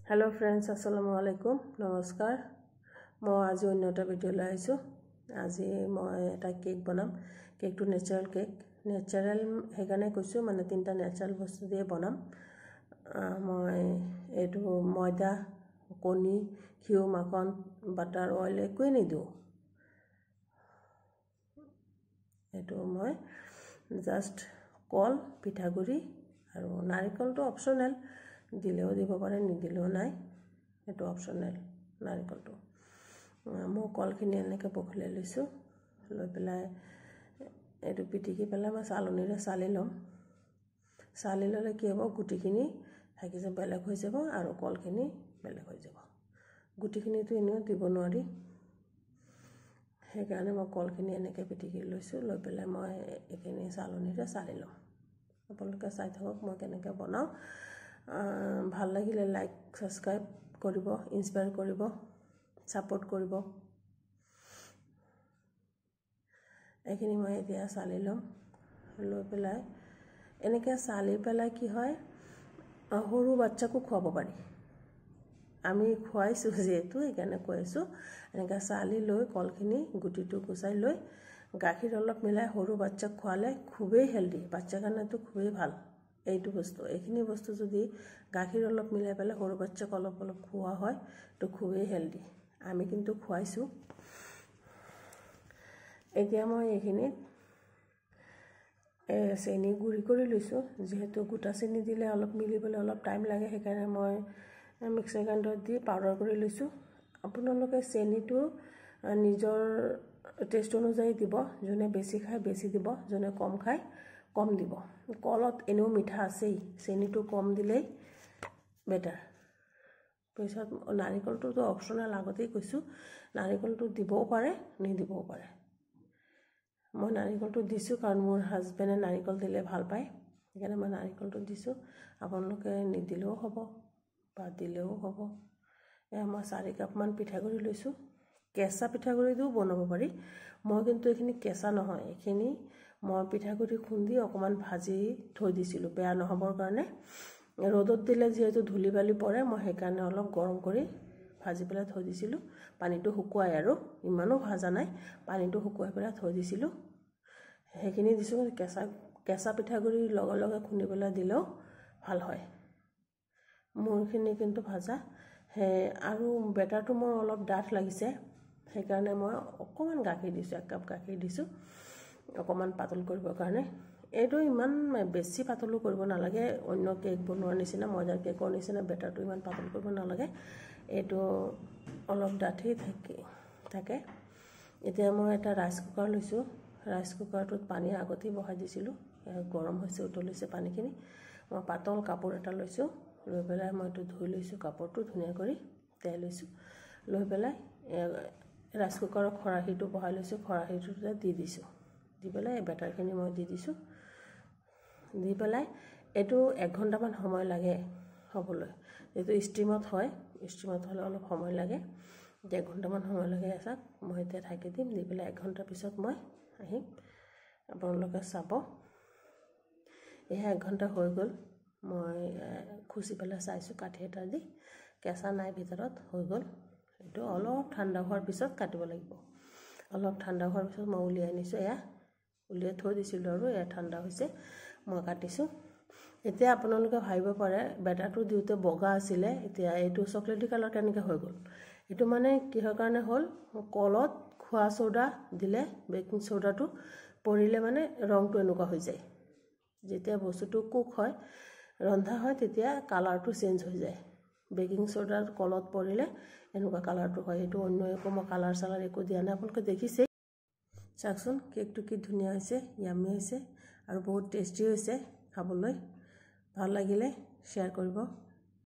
hello friends अस्सलामु अलैकुम नमस्कार मैं आज अन्य এটা ভিডিও লৈ আইছো আজি মই এটা কেক বনাম কেকটো নেচারাল কেক নেচারাল হেগানে কৈছো মানে তিনটা নেচারাল বস্তু দিয়ে বনাম মই এটো ময়দা কণী ঘিউ মাখন বাটার অয়েল একোই নিদো এটো মই জাস্ট কল পিঠাগুৰি আৰু নাৰিকলটো অপশনাল দিলেও দিব পাৰে নিদিলেও নাই এটো অপশনাল নাৰিকলটো মই কলখিনি এনেকৈ পখলে লৈছো লৈ পেলাই এটো পিটিকি পেলাই মই চালনীৰে চালি লম চালি ললে কি হ'ব গুটিখিনি থাকি যাব বেলেগ হৈ যাব আৰু কলখিনি বেলেগ হৈ যাব গুটিখিনিটো এনেও দিব নোৱাৰি হেকাৰণে মই কলখিনি এনেকৈ পিটিকি লৈছো লৈ পেলাই মই এখিনি চালনীৰে চালি লম আপোনালোকে চাই থাকক মই কেনেকৈ বনাও ভাল লাগিলে লাইক সাবস্ক্রাইব কৰিব ইনস্পায়াৰ কৰিব সাপোৰ্ট কৰিব এখিনি মই এতিয়া চালি লম লৈ পেলাই এনেকৈ চালি পেলাই কি হয় সৰু বাচ্চাকো খুৱাব পাৰি আমি খুৱাইছো যেটো এখানে কৈছো এনেকৈ চালি লৈ কলখিনি গুটিটো গুছাই লৈ গাখীৰ অলপ মিলাই সৰু বাচ্চাক খোৱালে খুবেই হেলদি বাচ্চাৰ কাৰণেটো খুবেই ভাল এইটো বস্তু এখিনি বস্তু যদি গাখীৰ অলপ মিলাই পেলাই সৰু বাচ্চাক অলপ অলপ খোৱা হয় তো খুবেই হেলদি আমি কিন্তু খুৱাইছো এতিয়া মই এখিনি চেনি গুৰি কৰি লৈছো যেহেতু গোটা চেনি দিলে অলপ মিলিবলৈ অলপ টাইম লাগে হেকাৰণে মই মিক্সাৰ গ্ৰাইণ্ডাৰত দি পাউডাৰ কৰি লৈছো আপোনালোকে চেনিটো নিজৰ টেষ্ট অনুযায়ী দিব যোনে বেছি খায় বেছি দিব যোনে কম খায় কম দিব কলত এনেও মিঠা আছেই চেনিটো কম দিলেই বেটাৰ পিছত নাৰিকলটো তো অপশনাল আগতেই কৈছো নাৰিকলটো দিবও পাৰে নিদিবও পাৰে মই নাৰিকলটো দিছো কাৰণ মোৰ হাজবেণ্ডে নাৰিকল দিলে ভাল পায় সেইকাৰণে মই নাৰিকলটো দিছো আপোনালোকে নিদিলেও হ'ব বা দিলেও হ'ব মই 4 কাপ মান পিঠাগুৰি লৈছো কেঁচা পিঠাগুৰি দিও বনাব পাৰি মই কিন্তু এখিনি কেঁচা নহয় এখিনি মই পিঠাগুৰি খুন্দি অকমান ভাজি থৈ দিছিলো বেয়া নহবৰ কাৰণে ৰদত দিলে যেহেতু ধুলি বালি পৰে মই হেকাৰণে অলপ গৰম কৰি ভাজি পেলাই থৈ দিছিলো পানীটো শুকুৱাই আৰু ইমানো ভাজা নাই পানীটো শুকুৱাই পেলাই থৈ দিছিলো হেখিনি দিছো কেঁচা পিঠাগুৰি লগে লগে খুন্দি পেলাই দিলেও ভাল হয় মোৰখিনি কিন্তু ভাজা হে আৰু বেটাৰটো মোৰ অলপ ডাঠ লাগিছে হেকাৰণে মই অকমান গাখীৰ দিছো 1 কাপ গাখীৰ দিছো অকমান পাতল কৰিবৰ কাৰণে এটো ইমান বেছি পাতলও কৰিব নালাগে অন্য কেক বনোৱাৰ নিচিনা ময়দাৰ কেকৰ নিচিনা বেটাৰটো ইমান পাতল কৰিব নালাগে এটো অলপ ডাঠি থাকে এতিয়া মই এটা ৰাইস কুকাৰ লৈছো ৰাইস কুকাৰটোত পানী আগতেই বহাই দিছিলো গৰম হৈছে উতলিছে পানীখিনি মই পাতল কাপোৰ এটা লৈছো লৈ পেলাই মই এটো ধুই লৈছো কাপোৰটো ধুনীয়া কৰি তেল লৈছো লৈ পেলাই ৰাইস কুকাৰৰ খৰাহিটো বহাই লৈছো খৰাহিটোতে দি দিছো দি পেলাই বেটাৰখিনি মই দি দিছো দি পেলাই এটো 1 ঘণ্টা মান সময় লাগে হবলৈ এটো ষ্টিমত হয় ষ্টিমত হলে অলপ সময় লাগে 1 ঘণ্টা মান সময় লাগে আসাক মই এটা ঢাকি দিম দি পেলাই 1 ঘণ্টা পিছত মই আহিম আপোনালোকে চাব এয়া 1 ঘণ্টা হৈ গল মই খুচি পেলাই চাইছো কাঠি এটা দি কেঁচা নাই ভিতৰত হৈ গল এটো অলপ ঠাণ্ডা হোৱাৰ পিছত কাটিব লাগিব অলপ ঠাণ্ডা হোৱাৰ পিছত মই উলিয়াই আনিছো এয়া উলিয়াই থৈ দিছিলো আৰু এয়া ঠাণ্ডা হৈছে মই কাটিছো এতিয়া আপোনালোকে ভাবিব পাৰে বেটাৰটো দিউতে বগা আছিল এতিয়া এটো চকলেটি কালাৰ কেনেকৈ হৈ গল এটো মানে কিহৰ কাৰণে হল কলত খোৱা সোডা দিলে বেকিং সোডাটো পৰিলে মানে ৰংটো এনেকুৱা হৈ যায় যেতিয়া বস্তুটো কুক হয় ৰন্ধা হয় তেতিয়া কালাৰটো চেঞ্জ হৈ যায় বেকিং সোডাৰ কলত পৰিলে এনেকুৱা কালাৰটো হয় এটো অন্য একো মই কালাৰ সালাৰ একো দিয়া নাই আপোনালোকে দেখিছে চাকচোন কেকটো কি ধুনীয়া হৈছে ইয়ামি হৈছে আৰু বহুত টেষ্টি হৈছে খাবলৈ ভাল লাগিলে শেয়াৰ কৰিব